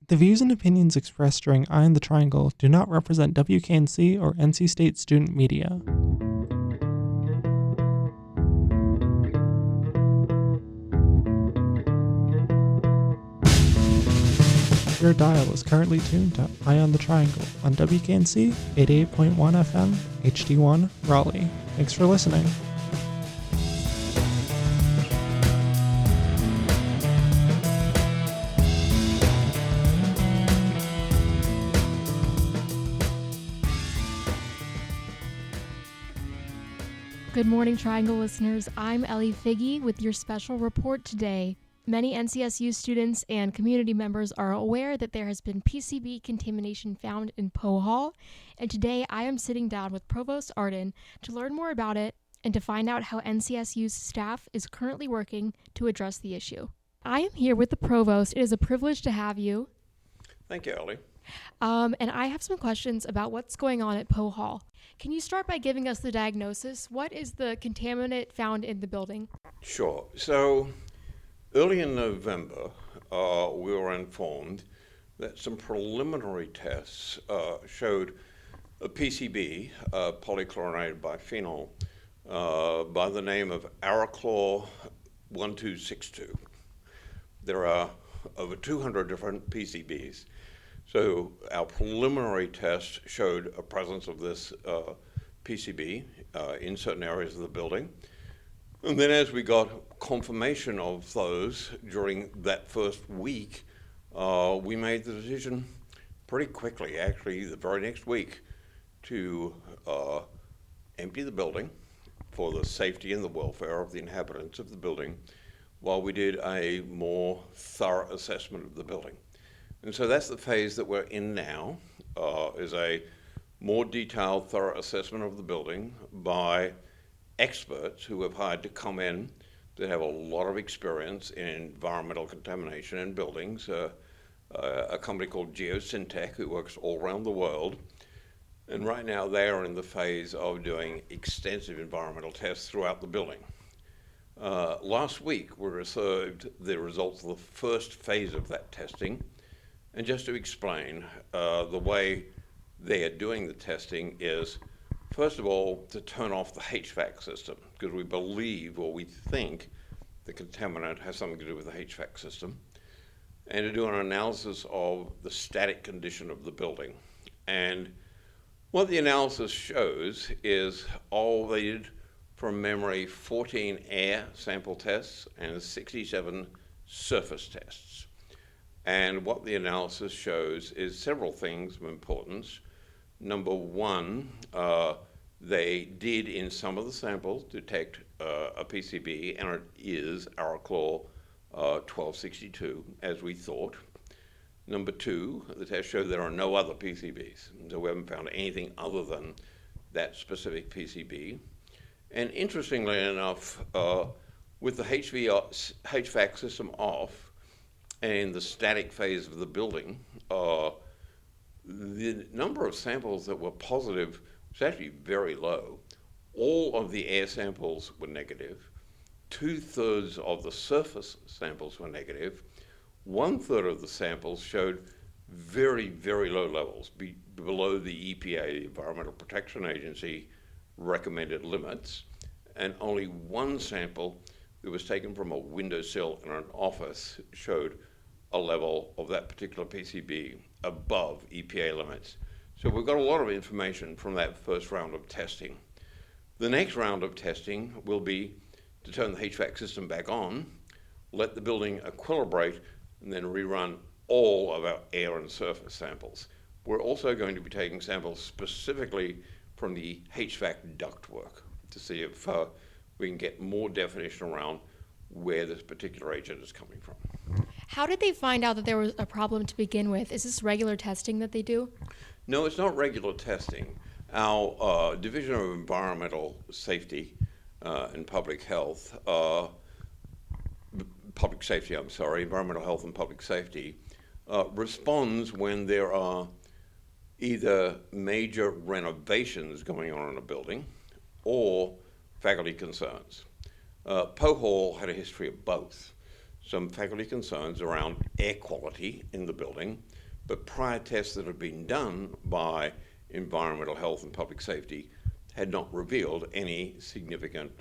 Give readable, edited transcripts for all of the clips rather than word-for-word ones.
The views and opinions expressed during Eye on the Triangle do not represent WKNC or NC State student media. Your dial is currently tuned to Eye on the Triangle on WKNC 88.1 FM, HD1, Raleigh. Thanks for listening. Good morning, Triangle listeners. I'm Ellie Fiege with your special report today. Many NCSU students and community members are aware that there has been PCB contamination found in Poe Hall, and today I am sitting down with Provost Arden to learn more about it and to find out how NCSU's staff is currently working to address the issue. I am here with the Provost. It is a privilege to have you. Thank you, Ellie. And I have some questions about what's going on at Poe Hall. Can you start by giving us the diagnosis? What is the contaminant found in the building? Sure. So, early in November, we were informed that some preliminary tests showed a PCB, polychlorinated biphenyl, by the name of Arachlor 1262. There are over 200 different PCBs. So our preliminary test showed a presence of this PCB in certain areas of the building. And then as we got confirmation of those during that first week, we made the decision pretty quickly, actually the very next week, to empty the building for the safety and the welfare of the inhabitants of the building while we did a more thorough assessment of the building. And so that's the phase that we're in now, is a more detailed, thorough assessment of the building by experts who have hired to come in that have a lot of experience in environmental contamination in buildings, a company called Geosyntec who works all around the world. And right now they are in the phase of doing extensive environmental tests throughout the building. Last week we received the results of the first phase of that testing. And just to explain, the way they are doing the testing is, first of all, to turn off the HVAC system, because we believe or we think the contaminant has something to do with the HVAC system, and to do an analysis of the static condition of the building. And what the analysis shows is they did, from memory, 14 air sample tests and 67 surface tests. And what the analysis shows is several things of importance. Number one, they did in some of the samples detect a PCB, and it is Arachlor 1262, as we thought. Number two, the test showed there are no other PCBs, so we haven't found anything other than that specific PCB. And interestingly enough, with the HVAC system off, and the static phase of the building, the number of samples that were positive was actually very low. All of the air samples were negative. 2/3 of the surface samples were negative. 1/3 of the samples showed very, very low levels, below the EPA, the Environmental Protection Agency, recommended limits. And only one sample that was taken from a windowsill in an office showed a level of that particular PCB above EPA limits. So we've got a lot of information from that first round of testing. The next round of testing will be to turn the HVAC system back on, let the building equilibrate, and then rerun all of our air and surface samples. We're also going to be taking samples specifically from the HVAC ductwork to see if we can get more definition around where this particular agent is coming from. How did they find out that there was a problem to begin with? Is this regular testing that they do? No, it's not regular testing. Our Division of Environmental Safety and Public Health, Environmental Health and Public Safety, responds when there are either major renovations going on in a building or faculty concerns. Poe Hall had a history of both. some faculty concerns around air quality in the building, but prior tests that had been done by environmental health and public safety had not revealed any significant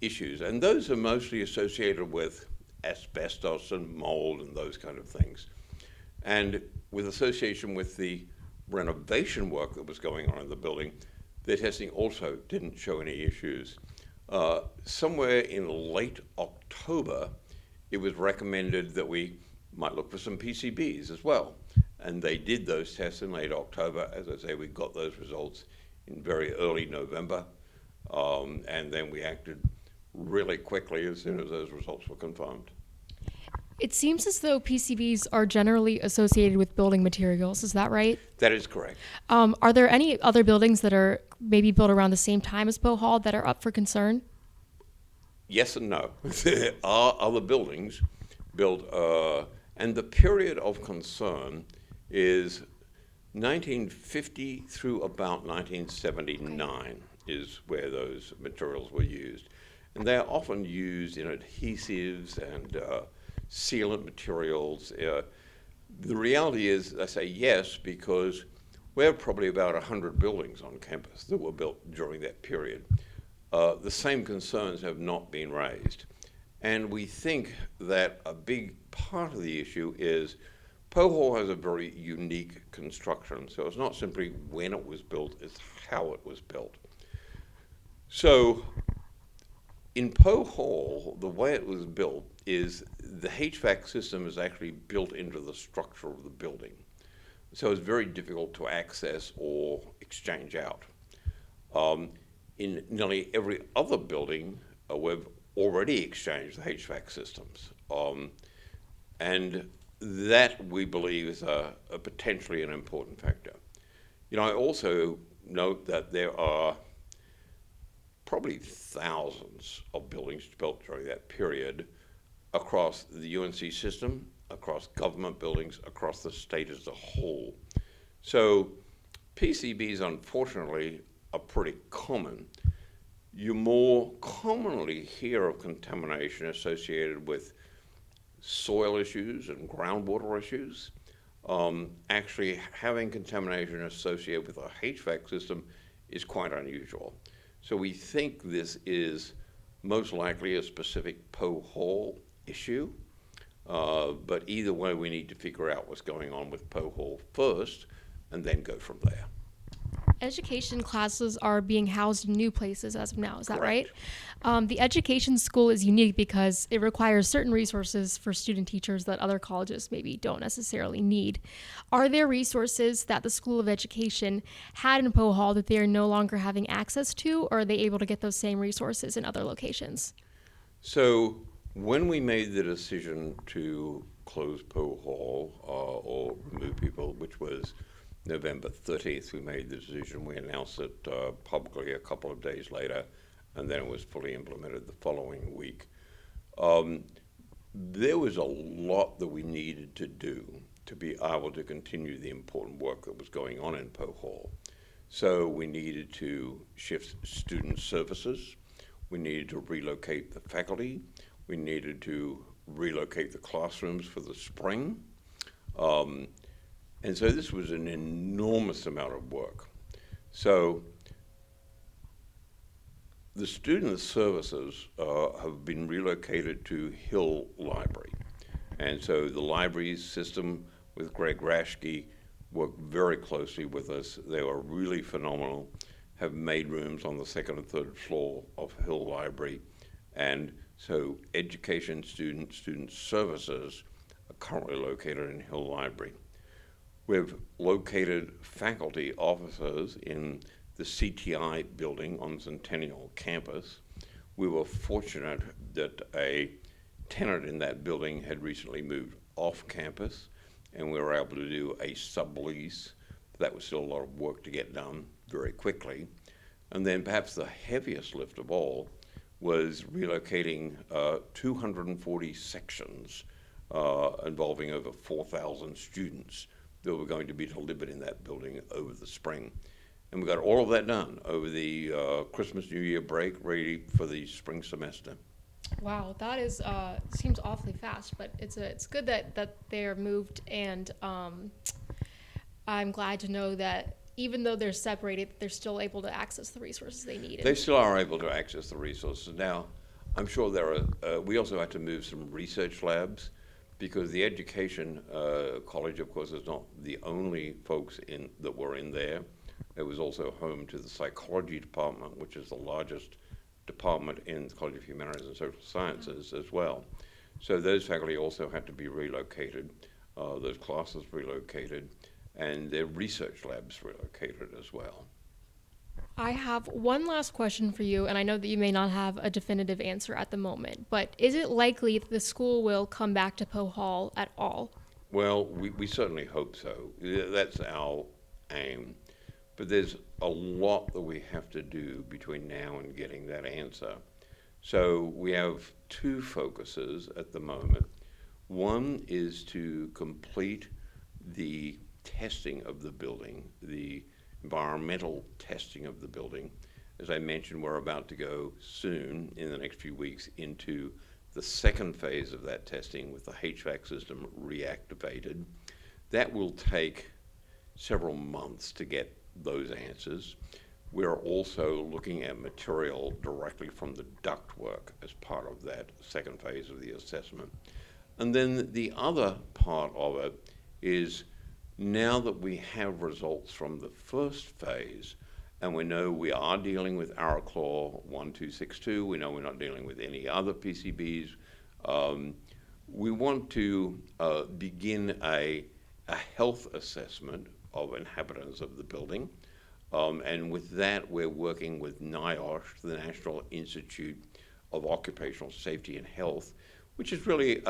issues. And those are mostly associated with asbestos and mold and those kind of things. And with association with the renovation work that was going on in the building, the testing also didn't show any issues. Somewhere in late October, it was recommended that we might look for some PCBs as well. And they did those tests in late October. As I say, we got those results in very early November. And then we acted really quickly as soon as those results were confirmed. It seems as though PCBs are generally associated with building materials. Is that right? That is correct. Are there any other buildings that are maybe built around the same time as Poe Hall that are up for concern? Yes and no. There are other buildings built, and the period of concern is 1950 through about 1979 is where those materials were used. And they're often used in adhesives and sealant materials. The reality is, I say yes, because we have probably about 100 buildings on campus that were built during that period. The same concerns have not been raised. And we think that a big part of the issue is Poe Hall has a very unique construction. So it's not simply when it was built, it's how it was built. So in Poe Hall, the way it was built is the HVAC system is actually built into the structure of the building. So it's very difficult to access or exchange out. In nearly every other building, we've already exchanged the HVAC systems. And that, we believe, is a potentially an important factor. You know, I also note that there are probably thousands of buildings built during that period across the UNC system, across government buildings, across the state as a whole. So PCBs, unfortunately, are pretty common. You more commonly hear of contamination associated with soil issues and groundwater issues. Actually, having contamination associated with a HVAC system is quite unusual. So we think this is most likely a specific Poe Hall issue, but either way we need to figure out what's going on with Poe Hall first and then go from there. Education classes are being housed in new places as of now, is that Correct. right? The education school is unique because it requires certain resources for student teachers that other colleges maybe don't necessarily need. Are there resources that the School of Education had in Poe Hall that they are no longer having access to, or are they able to get those same resources in other locations? So when we made the decision to close Poe Hall or remove people, which was November 30th, we made the decision. We announced it publicly a couple of days later, and then it was fully implemented the following week. There was a lot that we needed to do to be able to continue the important work that was going on in Poe Hall. So we needed to shift student services. We needed to relocate the faculty. We needed to relocate the classrooms for the spring. And so this was an enormous amount of work. So the student services have been relocated to Hill Library. And so the library system with Greg Rashke worked very closely with us. They were really phenomenal, have made rooms on the second and third floor of Hill Library. And so education student services are currently located in Hill Library. We've located faculty offices in the CTI building on Centennial campus. We were fortunate that a tenant in that building had recently moved off campus, and we were able to do a sublease. That was still a lot of work to get done very quickly. And then perhaps the heaviest lift of all was relocating 240 sections involving over 4,000 students that were going to be delivered in that building over the spring. And we got all of that done over the Christmas, New Year break, ready for the spring semester. Wow, that is seems awfully fast, but it's good that they're moved, and I'm glad to know that even though they're separated, they're still able to access the resources they need. They still are able to access the resources. Now, I'm sure there are, we also had to move some research labs because the education college, of course, is not the only folks that were in there. It was also home to the psychology department, which is the largest department in the College of Humanities and Social Sciences as well. So those faculty also had to be relocated, those classes relocated, and their research labs relocated as well. I have one last question for you, and I know that you may not have a definitive answer at the moment, but is it likely that the school will come back to Poe Hall at all? Well, we certainly hope so. That's our aim. But there's a lot that we have to do between now and getting that answer. So we have two focuses at the moment. One is to complete the testing of the building, the environmental testing of the building. As I mentioned, we're about to go soon, in the next few weeks, into the second phase of that testing with the HVAC system reactivated. That will take several months to get those answers. We're also looking at material directly from the ductwork as part of that second phase of the assessment. And then the other part of it is, now that we have results from the first phase, and we know we are dealing with Araclaw 1262, we know we're not dealing with any other PCBs, we want to begin a health assessment of inhabitants of the building. And with that, we're working with NIOSH, the National Institute of Occupational Safety and Health, which is really,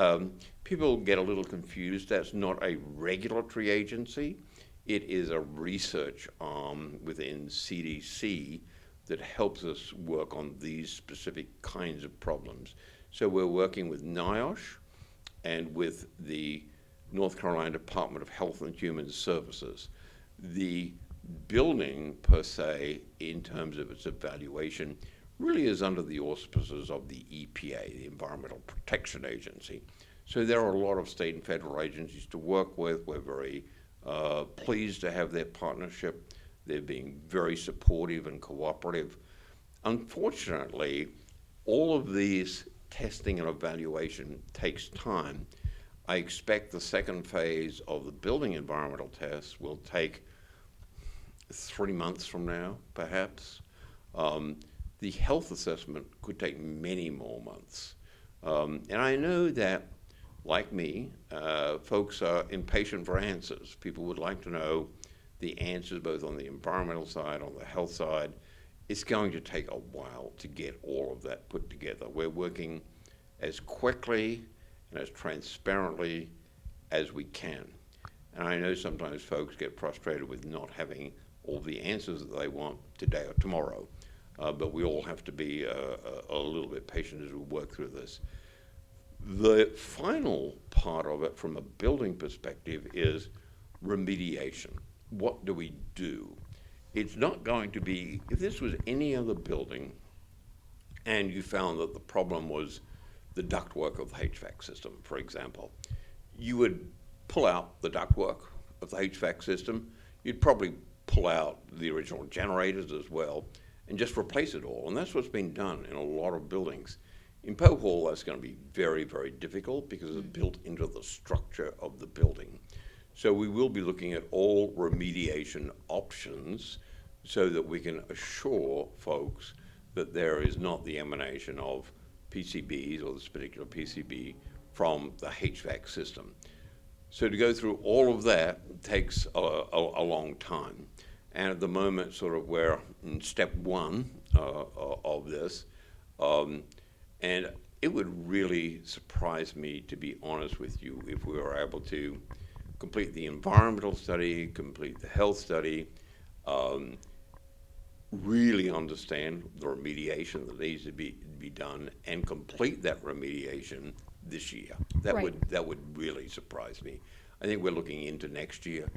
people get a little confused. That's not a regulatory agency. It is a research arm within CDC that helps us work on these specific kinds of problems. So we're working with NIOSH and with the North Carolina Department of Health and Human Services. The building, per se, in terms of its evaluation, really is under the auspices of the EPA, the Environmental Protection Agency. So there are a lot of state and federal agencies to work with. We're very pleased to have their partnership. They're being very supportive and cooperative. Unfortunately, all of these testing and evaluation takes time. I expect the second phase of the building environmental tests will take 3 months from now, perhaps. The health assessment could take many more months. And I know that, like me, folks are impatient for answers. People would like to know the answers both on the environmental side, on the health side. It's going to take a while to get all of that put together. We're working as quickly and as transparently as we can. And I know sometimes folks get frustrated with not having all the answers that they want today or tomorrow. But we all have to be a little bit patient as we work through this. The final part of it from a building perspective is remediation. What do we do? It's not going to be, if this was any other building and you found that the problem was the ductwork of the HVAC system, for example, you would pull out the ductwork of the HVAC system. You'd probably pull out the original generators as well and just replace it all. And that's what's been done in a lot of buildings. In Poe Hall, that's going to be very, very difficult because it's built into the structure of the building. So we will be looking at all remediation options so that we can assure folks that there is not the emanation of PCBs or this particular PCB from the HVAC system. So to go through all of that takes a long time. And at the moment, sort of we're in step one of this. And it would really surprise me, to be honest with you, if we were able to complete the environmental study, complete the health study, really understand the remediation that needs to be done, and complete that remediation this year. That would really surprise me. I think we're looking into next year.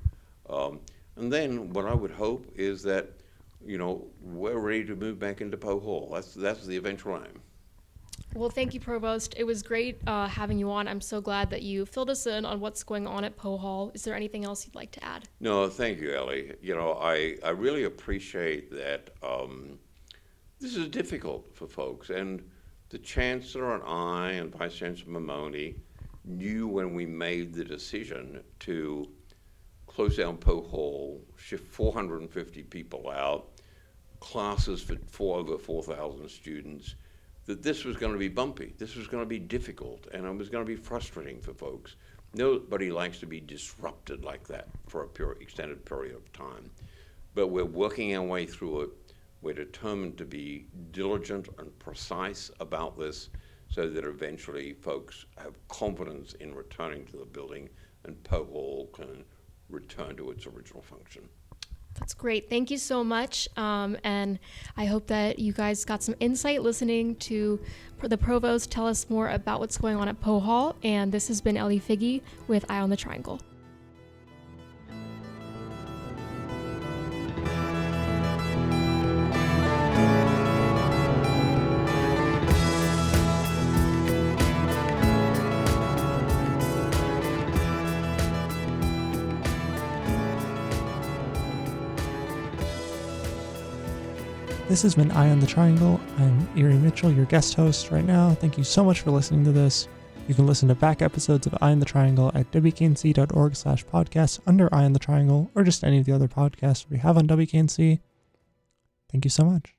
And then what I would hope is that, we're ready to move back into Poe Hall. That's the eventual aim. Well, thank you, Provost. It was great having you on. I'm so glad that you filled us in on what's going on at Poe Hall. Is there anything else you'd like to add? No, thank you, Ellie. I really appreciate that this is difficult for folks, and the Chancellor and I and Vice Chancellor Mamoni knew when we made the decision to close down Poe Hall, shift 450 people out, classes for over 4,000 students, that this was going to be bumpy. This was going to be difficult, and it was going to be frustrating for folks. Nobody likes to be disrupted like that for a extended period of time. But we're working our way through it. We're determined to be diligent and precise about this so that eventually folks have confidence in returning to the building and Poe Hall can return to its original function. That's great. Thank you so much. And I hope that you guys got some insight listening to the Provost tell us more about what's going on at Poe Hall. And this has been Ellie Fiege with Eye on the Triangle. This has been Eye on the Triangle. I'm Erie Mitchell, your guest host right now. Thank you so much for listening to this. You can listen to back episodes of Eye on the Triangle at wknc.org/podcast under Eye on the Triangle, or just any of the other podcasts we have on WKNC. Thank you so much.